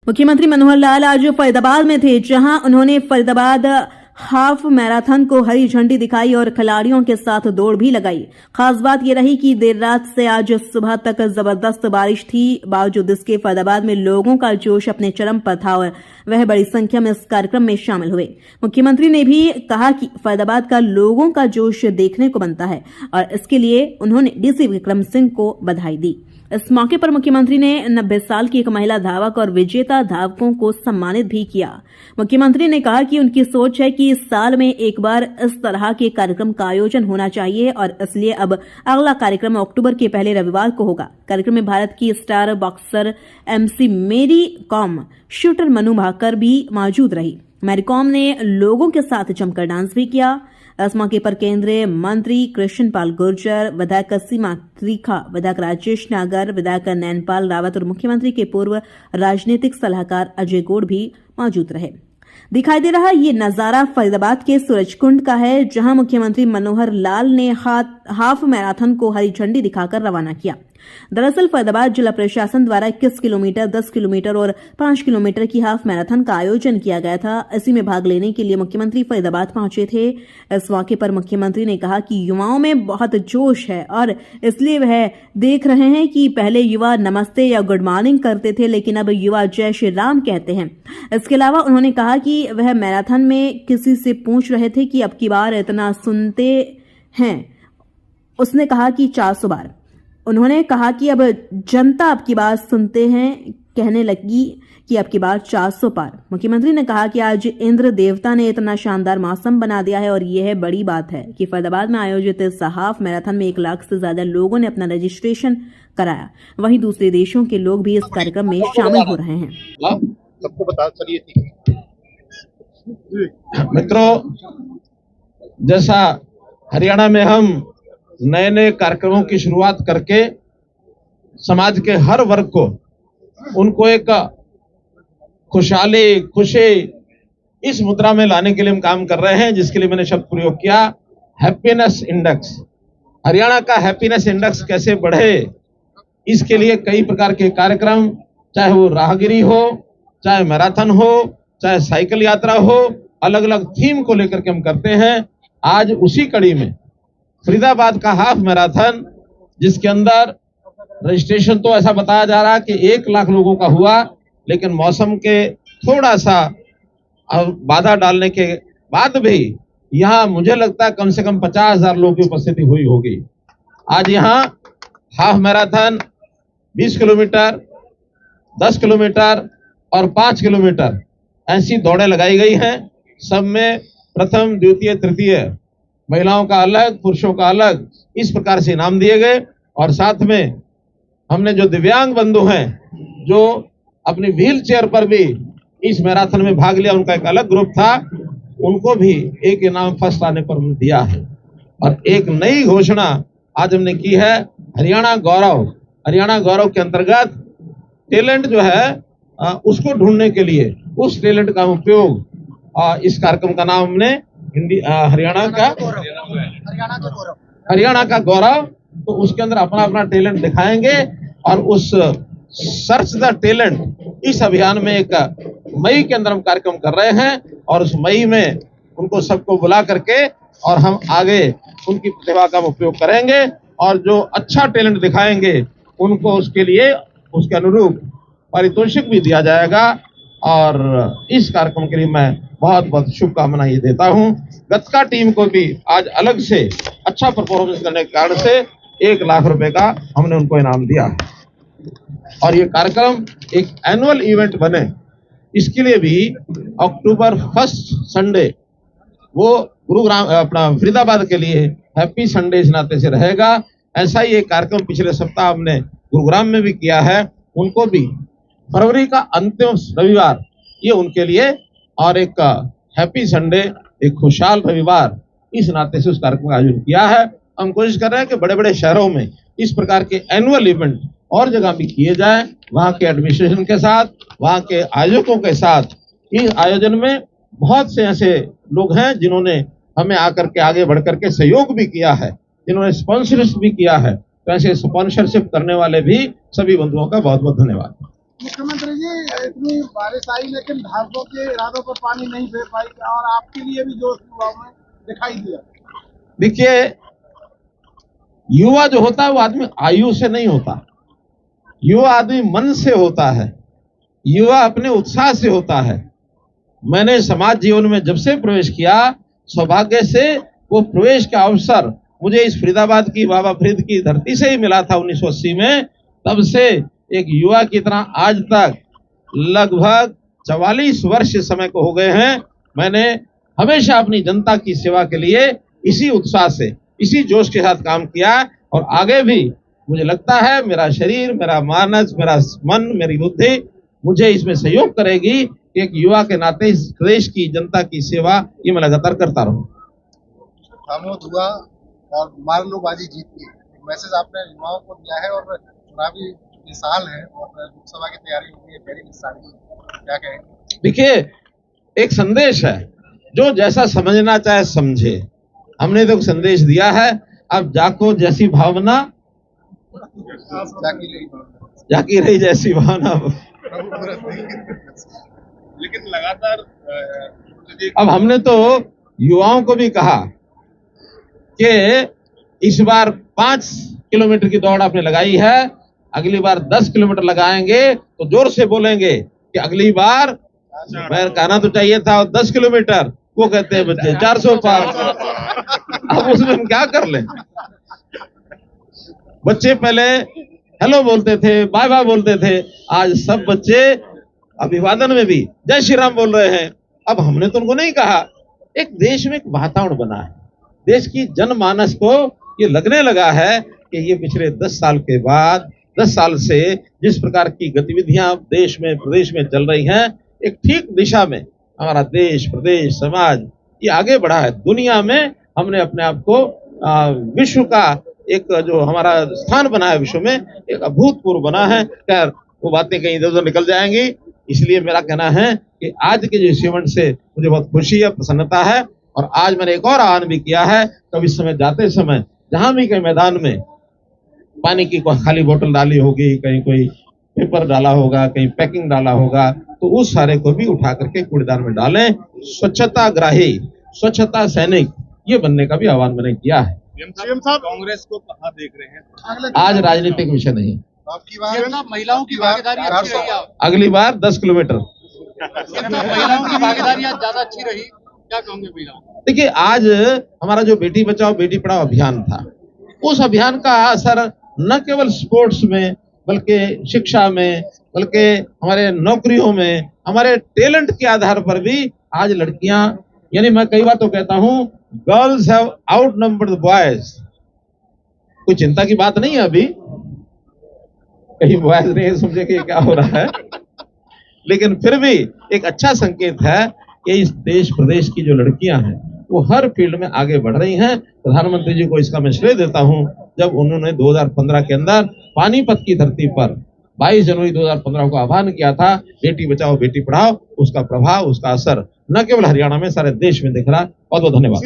मुख्यमंत्री मनोहर लाल आज फरीदाबाद में थे, जहां उन्होंने फरीदाबाद हाफ मैराथन को हरी झंडी दिखाई और खिलाड़ियों के साथ दौड़ भी लगाई। खास बात यह रही कि देर रात से आज सुबह तक जबरदस्त बारिश थी। बावजूद इसके फरीदाबाद में लोगों का जोश अपने चरम पर था और वह बड़ी संख्या में इस कार्यक्रम में शामिल हुए। मुख्यमंत्री ने भी कहा कि फरीदाबाद का लोगों का जोश देखने को बनता है और इसके लिए उन्होंने डीसी विक्रम सिंह को बधाई दी। इस मौके पर मुख्यमंत्री ने 90 साल की एक महिला धावक और विजेता धावकों को सम्मानित भी किया। मुख्यमंत्री ने कहा कि उनकी सोच है कि इस साल में एक बार इस तरह के कार्यक्रम का आयोजन होना चाहिए और इसलिए अब अगला कार्यक्रम अक्टूबर के पहले रविवार को होगा। कार्यक्रम में भारत की स्टार बॉक्सर MC मेरी कॉम, शूटर मनु भाकर भी मौजूद रही। मैरी कॉम ने लोगों के साथ जमकर डांस भी किया। इस मौके पर केंद्रीय मंत्री कृष्ण पाल गुर्जर, विधायक सीमा त्रिखा, विधायक राजेश नागर, विधायक नैनपाल रावत और मुख्यमंत्री के पूर्व राजनीतिक सलाहकार अजय गौड़ भी मौजूद रहे। दिखाई दे रहा ये नजारा फरीदाबाद के सूरजकुंड का है, जहां मुख्यमंत्री मनोहर लाल ने हाफ मैराथन को हरी झंडी दिखाकर रवाना किया। दरअसल फरीदाबाद जिला प्रशासन द्वारा 21 किलोमीटर, 10 किलोमीटर और 5 किलोमीटर की हाफ मैराथन का आयोजन किया गया था। इसी में भाग लेने के लिए मुख्यमंत्री फरीदाबाद पहुंचे थे। इस मौके पर मुख्यमंत्री ने कहा कि युवाओं में बहुत जोश है और इसलिए वह देख रहे हैं कि पहले युवा नमस्ते या गुड मॉर्निंग करते थे, लेकिन अब युवा जय श्री राम कहते हैं। इसके अलावा उन्होंने कहा कि वह मैराथन में किसी से पूछ रहे थे कि अब की बार इतना सुनते हैं। उसने कहा कि 400 बार। उन्होंने कहा कि अब जनता अब की बात सुनते हैं, कहने लगी कि अब की बार 400 पार। मुख्यमंत्री ने कहा कि आज इंद्र देवता ने इतना शानदार मौसम बना दिया है और यह बड़ी बात है कि फरीदाबाद में आयोजित इस हाफ मैराथन में 1 लाख से ज्यादा लोगों ने अपना रजिस्ट्रेशन कराया। वहीं दूसरे देशों के लोग भी इस कार्यक्रम में शामिल हो रहे हैं। सबको बता चलिए मित्रों, जैसा हरियाणा में हम नए नए कार्यक्रमों की शुरुआत करके समाज के हर वर्ग को उनको एक खुशहाली, खुशी इस मुद्रा में लाने के लिए हम काम कर रहे हैं, जिसके लिए मैंने शब्द प्रयोग किया हैप्पीनेस इंडेक्स। हरियाणा का हैप्पीनेस इंडेक्स कैसे बढ़े, इसके लिए कई प्रकार के कार्यक्रम, चाहे वो राहगिरी हो, चाहे मैराथन हो, चाहे साइकिल यात्रा हो, अलग अलग थीम को लेकर के हम करते हैं। आज उसी कड़ी में फरीदाबाद का हाफ मैराथन, जिसके अंदर रजिस्ट्रेशन तो ऐसा बताया जा रहा है कि 1 लाख लोगों का हुआ, लेकिन मौसम के थोड़ा सा बाधा डालने के बाद भी यहाँ मुझे लगता है कम से कम 50,000 लोगों की उपस्थिति हुई होगी। आज यहाँ हाफ मैराथन 20 किलोमीटर, 10 किलोमीटर और 5 किलोमीटर ऐसी दौड़ें लगाई गई हैं। सब में प्रथम, द्वितीय, तृतीय, महिलाओं का अलग, पुरुषों का अलग, इस प्रकार से इनाम दिए गए। और साथ में हमने जो दिव्यांग बंधु हैं, जो अपनी व्हील चेयर पर भी इस मैराथन में भाग लिया, उनका एक अलग ग्रुप था, उनको भी एक इनाम फर्स्ट आने पर दिया है। और एक नई घोषणा आज हमने की है, हरियाणा गौरव। हरियाणा गौरव के अंतर्गत टैलेंट जो है उसको ढूंढने के लिए उस टैलेंट का उपयोग, इस कार्यक्रम का नाम हमने हरियाणा का गौरव, तो उसके अंदर अपना अपना टैलेंट दिखाएंगे। और उस सर्च द टैलेंट इस अभियान में एक मई के अंदर हम कार्यक्रम कर रहे हैं और उस मई में उनको सबको बुला करके और हम आगे उनकी प्रतिभा का उपयोग करेंगे और जो अच्छा टैलेंट दिखाएंगे उनको उसके लिए उसके अनुरूप पारितोषिक भी दिया जाएगा। और इस कार्यक्रम के लिए मैं बहुत बहुत शुभकामनाएं देता हूं। गतका टीम को भी आज अलग से अच्छा परफॉर्मेंस करने के कारण से 1 लाख रुपए का हमने उनको इनाम दिया है। और ये कार्यक्रम एक एनुअल इवेंट बने, इसके लिए भी अक्टूबर 1 संडे वो गुरुग्राम अपना फरीदाबाद के लिए हैप्पी संडे इस नाते से रहेगा। ऐसा ही एक कार्यक्रम पिछले सप्ताह हमने गुरुग्राम में भी किया है। उनको भी फरवरी का अंतिम रविवार ये उनके लिए और एक हैप्पी संडे, एक खुशहाल रविवार, इस नाते से उस कार्यक्रम का आयोजन किया है। हम कोशिश कर रहे हैं कि बड़े बड़े शहरों में इस प्रकार के एनुअल इवेंट और जगह भी किए जाएं, वहां के एडमिनिस्ट्रेशन के साथ, वहां के आयोजकों के साथ। इस आयोजन में बहुत से ऐसे लोग हैं जिन्होंने हमें आकर के आगे बढ़ करके सहयोग भी किया है, जिन्होंने स्पॉन्सरशिप भी किया है। तो ऐसे स्पॉन्सरशिप करने वाले भी सभी बंधुओं का बहुत बहुत धन्यवाद। मुख्यमंत्री जी इतनी बारिश आई लेकिन धारकों के इरादों पर पानी नहीं फेर पाई और आपके लिए भी जोश युवाओं में दिखाई दिया। देखिए, युवा जो होता है वो आदमी आयु से नहीं होता, युवा आदमी मन से होता है, युवा अपने उत्साह से होता है। मैंने समाज जीवन में जब से प्रवेश किया, सौभाग्य से वो प्रवेश का अवसर मुझे इस फरीदाबाद की बाबा फरीद की धरती से ही मिला था 1980 में। तब से एक युवा की तरह आज तक लगभग 44 वर्ष समय को हो गए हैं। मैंने हमेशा अपनी जनता की सेवा के लिए इसी उत्साह से, इसी जोश के साथ काम किया और आगे भी मुझे लगता है मेरा शरीर, मेरा मानस, मेरा मन, मेरी बुद्धि मुझे इसमें सहयोग करेगी कि एक युवा के नाते इस देश की जनता की सेवा ये मैं लगातार करता रहूं। खामोश हुआ और मार लो बाजी जीत की, मैसेज आपने युवाओं को दिया है और चुनावी साल है और लोकसभा की तैयारी हो रही है, पहली साल क्या कहेंगे? देखिए, एक संदेश है, जो जैसा समझना चाहे समझे। हमने तो संदेश दिया है, अब जाको जैसी भावना जाकी रही जैसी भावना। लेकिन लगातार अब हमने तो युवाओं को भी कहा कि इस बार 5 किलोमीटर की दौड़ आपने लगाई है, अगली बार 10 किलोमीटर लगाएंगे तो जोर से बोलेंगे कि अगली बार मैं कहना तो चाहिए था 10 किलोमीटर, वो कहते हैं बच्चे 400 पार। अब उसमें हम क्या कर लें? बच्चे पहले हेलो बोलते थे, बाय बाय बोलते थे, आज सब बच्चे अभिवादन में भी जय श्री राम बोल रहे हैं। अब हमने तो उनको नहीं कहा, एक देश में एक वातावरण बना है, देश की जनमानस को ये लगने लगा है कि ये पिछले 10 साल के बाद, 10 साल से जिस प्रकार की गतिविधियां देश में, प्रदेश में चल रही हैं, एक ठीक दिशा में हमारा देश, प्रदेश, समाज ये आगे बढ़ा है। दुनिया में हमने अपने आप को विश्व का एक जो हमारा स्थान बना है विश्व में, एक अभूतपूर्व बना है। खैर वो बातें कहीं इधर उधर निकल जाएंगी, इसलिए मेरा कहना है कि आज के जो इस इवेंट से मुझे बहुत खुशी है, प्रसन्नता है। और आज मैंने एक और आह्वान भी किया है, कभी समय जाते समय जहां भी कहीं मैदान में पानी की खाली बोतल डाली होगी, कहीं कोई पेपर डाला होगा, कहीं पैकिंग डाला होगा, तो उस सारे को भी उठा करके कूड़ेदान में डालें। स्वच्छता ग्राही, स्वच्छता सैनिक ये बनने का भी आह्वान मैंने किया है। सीएम साहब कांग्रेस को कहां देख रहे हैं? आज राजनीतिक विषय नहीं, आपकी बात महिलाओं की भागीदारी अच्छी रही, अगली बार 10 किलोमीटर। महिलाओं की भागीदारी ज्यादा अच्छी रही, क्या कहोगे महिलाओं? देखिए, आज हमारा जो बेटी बचाओ बेटी पढ़ाओ अभियान था, उस अभियान का असर न केवल स्पोर्ट्स में बल्कि शिक्षा में, बल्कि हमारे नौकरियों में, हमारे टैलेंट के आधार पर भी आज लड़कियां, यानी मैं कई बार तो कहता हूं girls have outnumbered the boys. कोई चिंता की बात नहीं है, अभी कहीं बॉयज नहीं समझे कि क्या हो रहा है, लेकिन फिर भी एक अच्छा संकेत है कि इस देश प्रदेश की जो लड़कियां हैं वो हर फील्ड में आगे बढ़ रही हैं। प्रधानमंत्री जी को इसका मैं श्रेय देता हूं, जब उन्होंने 2015 के अंदर पानीपत की धरती पर 22 जनवरी 2015 को आह्वान किया था बेटी बचाओ बेटी पढ़ाओ, उसका प्रभाव, उसका असर न केवल हरियाणा में सारे देश में दिख रहा है। बहुत बहुत धन्यवाद।